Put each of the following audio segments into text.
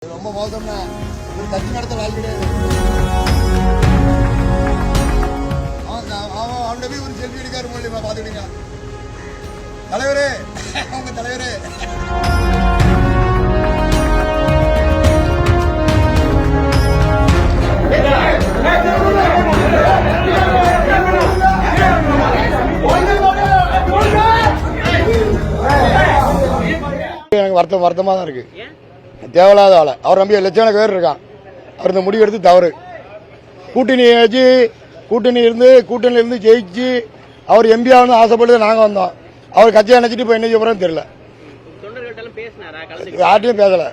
ரொம்ப மோசம்னா ஒரு கட்சி நடத்த ஆள் கிடையாது. அவன் போய் ஒரு செல்ஃபி எடுக்காரு மூலியமா பாத்துக்கிட்டீங்க தலைவரே, அவங்க தலைவரே. எனக்கு வருத்தமா தான் இருக்கு. தேவையில்லாத ஆளை அவர் நம்பி லட்சண பேர் இருக்கான். அவர் இந்த முடிவு எடுத்து தவறு. கூட்டணி இருந்து ஜெயிச்சு அவர் எம்பி ஆகணும் ஆசைப்பட்டு நாங்க வந்தோம். அவர் கட்சியை நினைச்சிட்டு இப்ப என்ன செய்ய தெரியல. யார்ட்டையும் பேசல.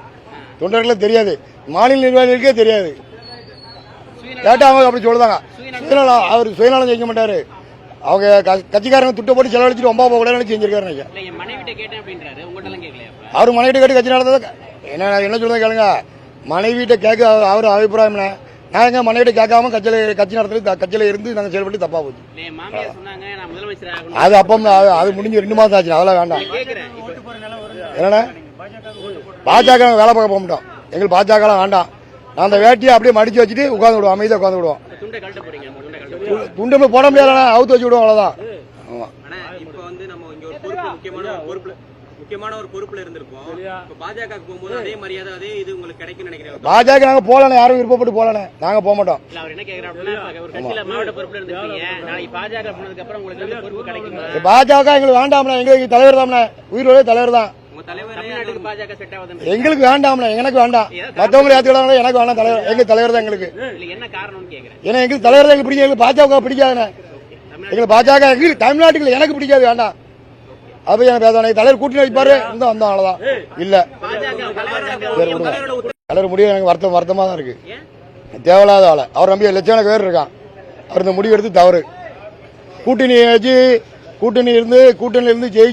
தொண்டர்களும் தெரியாது, மாநில நிர்வாகிகளுக்கே தெரியாது. கேட்டா அவங்க அப்படி சொல்லுதாங்க. சுயநலம், அவர் சுயநலம் செய்ய மாட்டாரு. அவங்க கட்சிக்காரங்க துட்ட போட்டு செலவழிச்சிட்டு ரொம்ப போகக்கூடாதுன்னு செஞ்சிருக்காரு. அவர் மனைவிட்ட கேட்டு கட்சி நடந்தது என்ன சொல்றதை கேளுங்க. மனைவிட்ட கேட்க அவர் அபிப்பிராயம் என்ன? நாங்க மனைவிட்ட கேட்காம கட்சி நடத்துறது கட்சியில இருந்து நாங்க செயல்பட்டு தப்பா போச்சு. அது அப்ப அது முடிஞ்சு 2 மாசம் ஆச்சு. அதெல்லாம் வேண்டாம். என்னன்னா பாஜக வேலை பார்க்க போக மாட்டோம். எங்களுக்கு பாஜக வேண்டாம். நான் அந்த வேட்டியை அப்படியே மடிச்சு வச்சுட்டு உட்காந்து விடுவோம், அமைதியா உட்காந்து விடுவோம். துண்டு போட முடியாதுன்னா அவுத்து வச்சு விடுவோம், அவ்வளவுதான். முக்கியமான ஒரு பொறுப்புல இருந்திருக்கும். பாஜக போகும்போது அதே மரியாதை அதே இது உங்களுக்கு கிடைக்கும் நினைக்கிறேன். பாஜக நாங்க போலனே, யாரும் விருப்பப்பட்டு போலனே, நாங்க போக மாட்டோம். பாஜக எங்களுக்கு வேண்டாம்னா, எங்களுக்கு தலைவர் தான், உயிரோட தலைவர் தான். எங்களுக்கு வேண்டாம்னா, எனக்கு வேண்டாம். மற்றவங்க ஏத்துக்கிட்டாங்க, எனக்கு வேண்டாம். தலைவர் எங்க தலைவர் தான் எங்களுக்கு. ஏன்னா எங்களுக்கு தலைவர் தான் எங்களுக்கு பிடிக்கும். எங்களுக்கு பாஜக பிடிக்காதுண்ணே. எங்களுக்கு பாஜக எங்களுக்கு தமிழ்நாட்டுக்கு எனக்கு பிடிக்காது, வேண்டாம். அப்ப எனக்கு பேச தலைவர் கூட்டணி வைப்பாரு இந்த வந்தோம், அவ்வளவுதான். இல்ல தலைவர் முடிவு எனக்கு வருத்தமா தான் இருக்கு. தேவையில்லாத ஆளை அவர் நம்பி லட்சண பேர் இருக்கான். அவர் இந்த முடிவு எடுத்து தவறு. கூட்டணி இருந்து ஜெயிச்சு